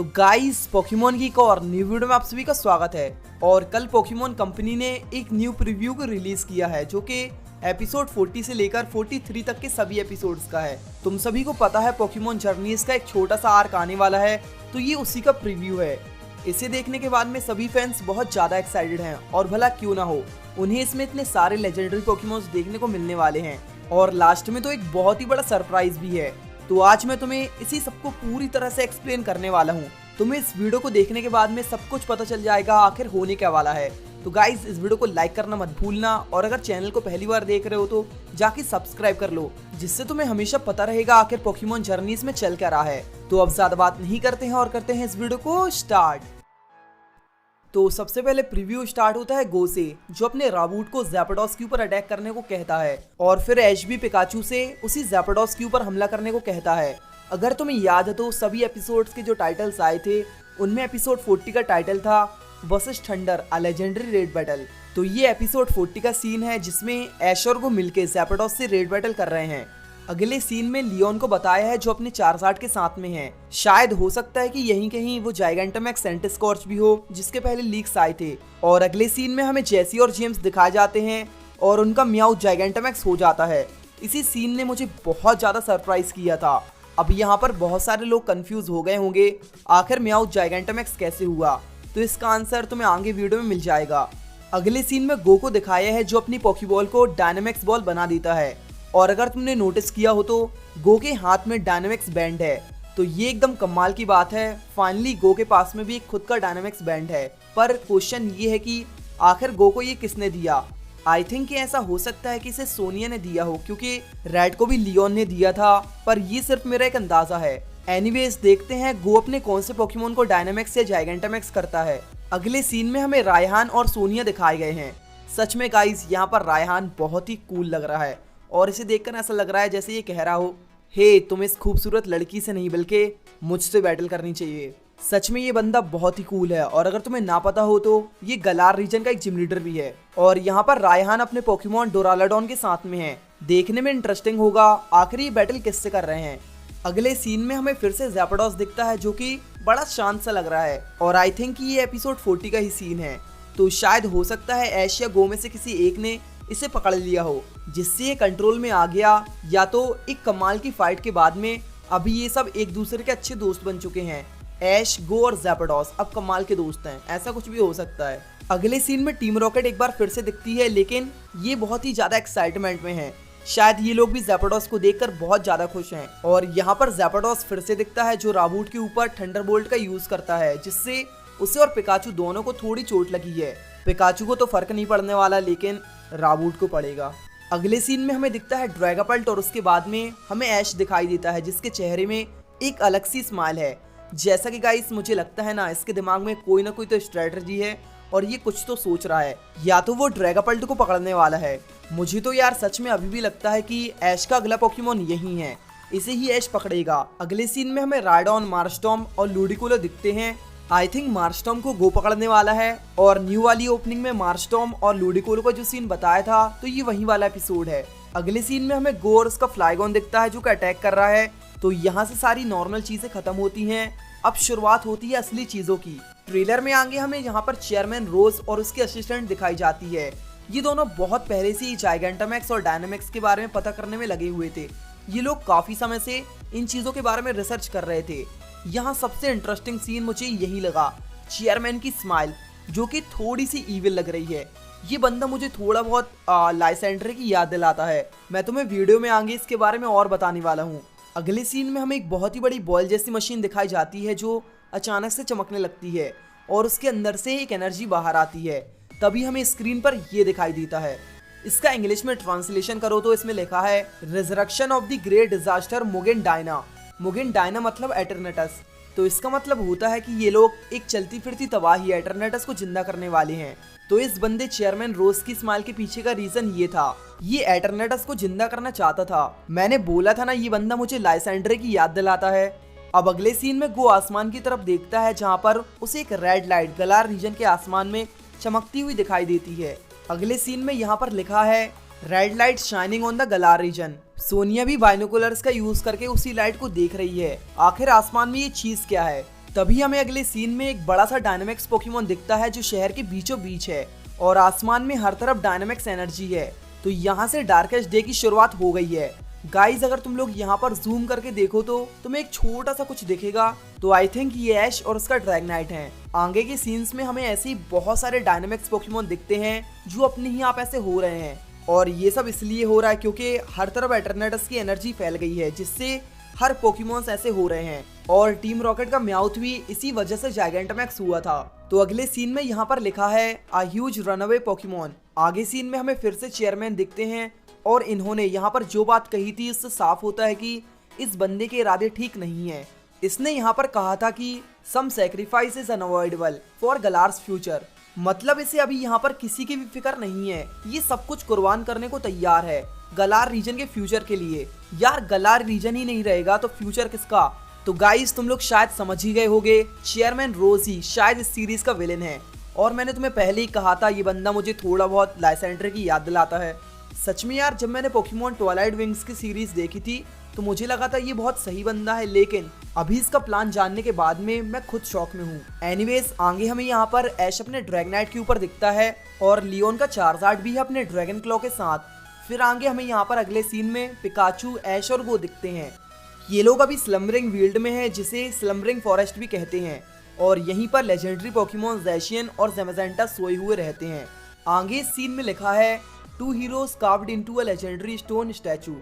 तो guys Pokemon की एक और न्यू वीडियो में आप सभी का स्वागत है। और कल पोकेमॉन कंपनी ने एक न्यू प्रीव्यू को रिलीज किया है जो कि एपिसोड 40 से लेकर 43 तक के सभी एपिसोड्स का है। तुम सभी को पता है पोकेमॉन जर्नीज का एक छोटा सा आर्क आने वाला है, तो ये उसी का प्रीव्यू है। इसे देखने के बाद में सभी फैंस बहुत ज्यादा एक्साइटेड हैं और भला क्यों ना हो, उन्हें इसमें इतने सारे लेजेंडरी पोकेमॉन्स देखने को मिलने वाले हैं और लास्ट में तो एक बहुत ही बड़ा सरप्राइज भी है। तो आज मैं तुम्हें इसी सबको पूरी तरह से एक्सप्लेन करने वाला हूँ। तुम्हें इस वीडियो को देखने के बाद में सब कुछ पता चल जाएगा आखिर होने क्या वाला है। तो गाइज इस वीडियो को लाइक करना मत भूलना और अगर चैनल को पहली बार देख रहे हो तो जाके सब्सक्राइब कर लो, जिससे तुम्हें हमेशा पता रहेगा आखिर पोकेमॉन जर्नीज में चल क्या रहा है। तो अब ज्यादा बात नहीं करते हैं और करते हैं इस वीडियो को स्टार्ट। तो सबसे पहले प्रीव्यू स्टार्ट होता है गो से, जो अपने राबूट को ज़ैपडॉस के ऊपर अटैक करने को कहता है और फिर ऐश भी पिकाचू से उसी ज़ैपडॉस के ऊपर हमला करने को कहता है। अगर तुम्हें याद है तो सभी एपिसोड्स के जो टाइटल्स आए थे उनमें एपिसोड 40 का टाइटल था versus thunder a legendary red battle. तो ये एपिसोड 40 का सीन है जिसमें ऐश और गो मिलके ज़ैपडॉस से रेड बैटल कर रहे हैं। अगले सीन में लियोन को बताया है जो अपने चार्जार्ड के साथ में है। शायद हो सकता है कि यहीं कहीं वो जाइगेंटामैक्स सेंटिस्कॉर्च भी हो जिसके पहले लीक्स आए थे। और अगले सीन में हमें जेसी और जेम्स दिखाए जाते हैं और उनका म्याऊ जाइगेंटामैक्स हो जाता है। इसी सीन ने मुझे बहुत ज्यादा सरप्राइज किया था। अब यहाँ पर बहुत सारे लोग कंफ्यूज हो गए होंगे आखिर म्याऊ जाइगेंटामैक्स कैसे हुआ, तो इसका आंसर तुम्हें आगे वीडियो में मिल जाएगा। अगले सीन में गो को दिखाया है जो अपनी पॉकीबॉल को डायनामिक्स बॉल बना देता है। और अगर तुमने नोटिस किया हो तो गो के हाथ में डायनामिक्स बैंड है, तो ये एकदम कमाल की बात है। फाइनली गो के पास में भी एक खुद का डायनामिक्स बैंड है। पर क्वेश्चन ये है कि आखिर गो को ये किसने दिया। आई थिंक ऐसा हो सकता है कि इसे सोनिया ने दिया हो, क्योंकि रेड को भी लियोन ने दिया था, पर ये सिर्फ मेरा एक अंदाजा है। एनीवेज देखते हैं गो अपने कौन से पोकेमॉन को डायनामिक्स या जाइगेंटामैक्स करता है। अगले सीन में हमें रायहान और सोनिया दिखाए गए हैं। सच में गाइस यहाँ पर रायहान बहुत ही कूल लग रहा है और इसे देखकर ऐसा लग रहा है जैसे ये कह रहा हो, हे तुम इस खूबसूरत लड़की से नहीं बल्कि मुझसे बैटल करनी चाहिए। सच में ये बंदा बहुत ही कूल है और अगर तुम्हें ना पता हो तो ये गलार रीजन का एक जिम लीडर भी है। और यहाँ पर रायहान अपने पोकेमॉन डोरालाडॉन के साथ में है। देखने में इंटरेस्टिंग होगा आखिर ये बैटल किससे कर रहे हैं। अगले सीन में हमें फिर से ज़ैपडॉस दिखता है जो कि बड़ा शांत सा लग रहा है और आई थिंक ये एपिसोड 40 का ही सीन है। तो शायद हो सकता है ऐश या गो में से किसी एक ने इसे पकड़ लिया हो जिससे ये कंट्रोल में आ गया, या तो एक कमाल की फाइट के बाद में अभी ये सब एक दूसरे के अच्छे दोस्त बन चुके हैं। ऐश, गो और ज़ैपडॉस अब कमाल के दोस्त हैं, ऐसा कुछ भी हो सकता है। अगले सीन में टीम रॉकेट एक बार फिर से दिखती है, लेकिन ये बहुत ही ज्यादा एक्साइटमेंट में है। शायद ये लोग भी ज़ैपडॉस को देखकर बहुत ज्यादा खुश हैं। और यहाँ पर ज़ैपडॉस फिर से दिखता है जो राबूट के ऊपर थंडरबोल्ट का यूज करता है, जिससे उसे और पिकाचू दोनों को थोड़ी चोट लगी है। पिकाचू को तो फर्क नहीं पड़ने वाला, लेकिन राबूट को पड़ेगा। अगले सीन में हमें दिखता है ड्रैगापल्ट और उसके बाद में हमें ऐश दिखाई देता है जिसके चेहरे में एक अलग सी स्माइल है। जैसा कि गाइस मुझे लगता है ना इसके दिमाग में कोई ना कोई तो स्ट्रेटजी है और ये कुछ तो सोच रहा है, या तो वो ड्रैगापल्ट को पकड़ने वाला है। मुझे तो यार सच में अभी भी लगता है कि ऐश का अगला पोकेमॉन यही है, इसे ही ऐश पकड़ेगा। अगले सीन में हमें राइडॉन, मार्स्टॉर्म और लूडिकुलो दिखते हैं। आई थिंक मार्स्टॉर्म को गो पकड़ने वाला है और न्यू वाली ओपनिंग में मार्स्टॉर्म और लूडिकुलो का जो सीन बताया था तो ये वही वाला एपिसोड है। अगले सीन में हमें गो और उसका फ्लाइगॉन दिखता है जो कि अटैक कर रहा है। तो यहाँ से सारी नॉर्मल चीजें खत्म होती हैं, अब शुरुआत होती है असली चीजों की। ट्रेलर में आगे हमें यहाँ पर चेयरमैन रोज और उसकी असिस्टेंट दिखाई जाती है। ये दोनों बहुत पहले से ही जाइगेंटामैक्स और डायनामिक्स के बारे में पता करने में लगे हुए थे। ये लोग काफी समय से इन चीजों के बारे में रिसर्च कर रहे थे। यहाँ सबसे इंटरेस्टिंग सीन मुझे यही लगा, चेयरमैन की स्माइल जो कि थोड़ी सी ईविल लग रही है। ये बंदा मुझे थोड़ा बहुत लाइसेंड्रे की याद दिलाता है। मैं तुम्हें वीडियो में आगे इसके बारे में और बताने वाला हूँ। अगले सीन में हमें एक बहुत ही बड़ी बॉल जैसी मशीन दिखाई जाती है जो अचानक से चमकने लगती है और उसके अंदर से एक एनर्जी बाहर आती है। तभी हमें स्क्रीन पर ये दिखाई देता है। इसका इंग्लिश में ट्रांसलेशन करो तो इसमें लिखा है resurrection of the great disaster Mugen Diana. Mugen Diana मतलब एटर्नेटस। तो इसका मतलब होता है कि ये लोग एक चलती फिरती तबाही एटर्नेटस को जिंदा करने वाले हैं। तो इस बंदे चेयरमैन रोज की स्माइल के पीछे का रीजन ये था, ये एटर्नेटस को जिंदा करना चाहता था। मैंने बोला था ना ये बंदा मुझे लाइसेंड्रे की याद दिलाता है। अब अगले सीन में गो आसमान की तरफ देखता है जहाँ पर उसे एक रेड लाइट गलार रीजन के आसमान में चमकती हुई दिखाई देती है। अगले सीन में यहाँ पर लिखा है red light shining on the Galar region. Sonia भी बाइनोकुलर्स का यूज करके उसी लाइट को देख रही है। आखिर आसमान में ये चीज क्या है? तभी हमें अगले सीन में एक बड़ा सा डायनामिक्स पोकेमोन दिखता है जो शहर के बीचों बीच है और आसमान में हर तरफ डायनामिक्स एनर्जी है। तो यहाँ से डार्केस्ट डे की शुरुआत हो गई है। गाइज अगर तुम लोग यहाँ पर जूम करके देखो तो तुम्हें एक छोटा सा कुछ दिखेगा, तो आई थिंक ये ऐश और उसका ड्रैगनाइट है। आगे के सीन्स में हमें ऐसे ही बहुत सारे डायनामिक्स पोकेमोन दिखते हैं जो अपने ही आप ऐसे हो रहे हैं, और ये सब इसलिए हो रहा है क्योंकि हर तरफ एटर्नेटस की एनर्जी फैल गई है जिससे हर पोकेमोन्स ऐसे हो रहे हैं। और टीम रॉकेट का म्याउथ भी इसी वजह से जाइगेंटामैक्स हुआ था। तो अगले सीन में यहाँ पर लिखा है अ ह्यूज रनअवे पोकेमोन। आगे सीन में हमें फिर से चेयरमैन दिखते हैं और इन्होंने यहाँ पर जो बात कही थी उससे साफ होता है कि इस बंदे के इरादे ठीक नहीं है। इसने यहाँ पर कहा था कि some sacrifice is unavoidable for Galar's future, मतलब इसे अभी यहाँ पर किसी की भी फिक्र नहीं है, ये सब कुछ कुर्बान करने को तैयार है गलार रीजन के फ्यूचर के लिए। यार गलार रीजन ही नहीं रहेगा तो फ्यूचर किसका। तो गाइस तुम लोग शायद समझ ही गए होगे, चेयरमैन रोज ही शायद इस सीरीज का विलेन है। और मैंने तुम्हें पहले ही कहा था ये बंदा मुझे थोड़ा बहुत लाइसेंड्रे की याद दिलाता है। सच में यार जब मैंने पोकेमोन ट्वाइलाइट विंग्स की सीरीज देखी थी तो मुझे लगा था ये बहुत सही बंदा है, लेकिन अभी इसका प्लान जानने के बाद में मैं खुद शॉक में हूँ। एनीवेज आगे हमें यहाँ पर ऐश अपने ड्रैगनाइट के ऊपर दिखता है और लियोन का चार्जार्ड भी है अपने ड्रैगन क्लॉ के साथ। फिर आगे हमें यहाँ पर अगले सीन में पिकाचू, ऐश और वो दिखते हैं। ये लोग अभी स्लम्बरिंग फील्ड में है जिसे स्लम्बरिंग फॉरेस्ट भी कहते हैं, और यहीं पर लेजेंडरी पोकेमोन जैशियन और जेमेजेंटा सोए हुए रहते हैं। आगे इस सीन में लिखा है two heroes carved into a legendary stone statue.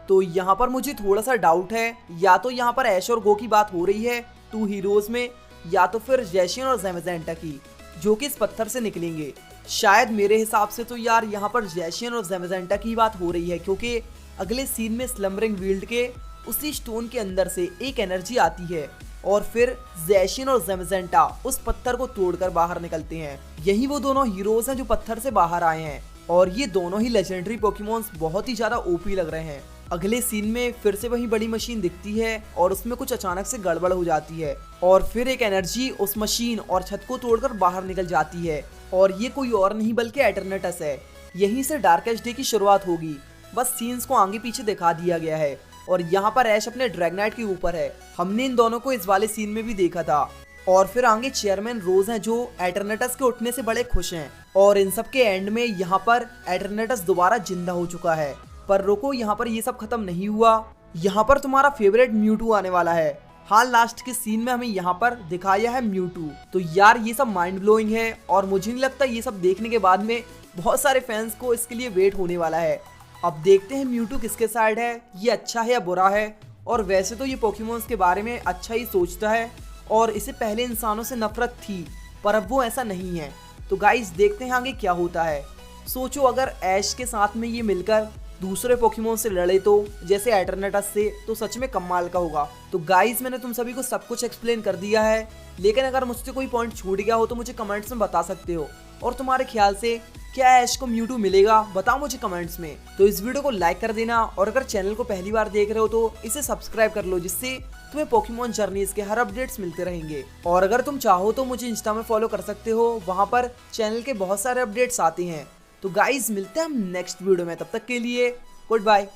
तो यहाँ पर मुझे थोड़ा सा डाउट है, या तो यहाँ पर ऐश और गो की बात हो रही है टू हीरोज में, या तो फिर जैशियन और जेमेजेंटा की जो कि इस पत्थर से निकलेंगे। शायद मेरे हिसाब से तो यार यहाँ पर जैशियन और जेमेजेंटा की बात हो रही है, क्योंकि अगले सीन में स्लम्बरिंग फील्ड के उसी स्टोन के अंदर से एक एनर्जी आती है और फिर जैशियन और जेमेजेंटा उस पत्थर को तोड़कर बाहर निकलते हैं। यही वो दोनों हीरोज हैं जो पत्थर से बाहर आए हैं, और ये दोनों ही लेजेंडरी पोकेमोन्स बहुत ही ज्यादा ओपी लग रहे हैं। अगले सीन में फिर से वही बड़ी मशीन दिखती है और उसमें कुछ अचानक से गड़बड़ हो जाती है और फिर एक एनर्जी उस मशीन और छत को तोड़कर बाहर निकल जाती है, और ये कोई और नहीं बल्कि एटर्नेटस है। यहीं से डार्केस्ट डे की शुरुआत होगी। बस सीन्स को आगे पीछे दिखा दिया गया है और यहाँ पर ऐश अपने ड्रैगनाइट के ऊपर है। हमने इन दोनों को इस वाले सीन में भी देखा था। और फिर आगे चेयरमैन रोज हैं जो एटर्नेटस के उठने से बड़े खुश हैं, और इन सब के एंड में यहाँ पर एटर्नेटस दोबारा जिंदा हो चुका है। पर रुको, यहाँ पर ये सब खत्म नहीं हुआ। यहाँ पर तुम्हारा फेवरेट म्यूटू आने वाला है। हाँ, लास्ट के सीन में हमें यहाँ पर दिखाया है म्यूटू। तो यार ये सब माइंड ब्लोइंग है और मुझे नहीं लगता ये सब देखने के बाद में बहुत सारे फैंस को इसके लिए वेट होने वाला है। अब देखते हैं म्यूटू किसके साइड है, ये अच्छा है या बुरा है। और वैसे तो ये पोकेमोन्स के बारे में अच्छा ही सोचता है और इसे पहले इंसानों से नफरत थी, पर अब वो ऐसा नहीं है। तो गाइस देखते हैं आगे क्या होता है। सोचो अगर ऐश के साथ में ये मिलकर दूसरे पोकेमोन से लड़े तो, जैसे एटर्नेटस से, तो सच में कमाल का होगा। तो गाइस मैंने तुम सभी को सब कुछ एक्सप्लेन कर दिया है, लेकिन अगर मुझसे कोई पॉइंट छूट गया हो तो मुझे कमेंट्स में बता सकते हो। और तुम्हारे ख्याल से क्या ऐश को म्यूटू मिलेगा, बताओ मुझे कमेंट्स में। तो इस वीडियो को लाइक कर देना, और अगर चैनल को पहली बार देख रहे हो तो इसे सब्सक्राइब कर लो, जिससे तुम्हें पोकेमोन जर्नीज के हर अपडेट्स मिलते रहेंगे। और अगर तुम चाहो तो मुझे इंस्टा में फॉलो कर सकते हो, वहां पर चैनल के बहुत सारे अपडेट्स आते हैं। तो गाइज मिलते हैं हम नेक्स्ट वीडियो में, तब तक के लिए गुड बाय।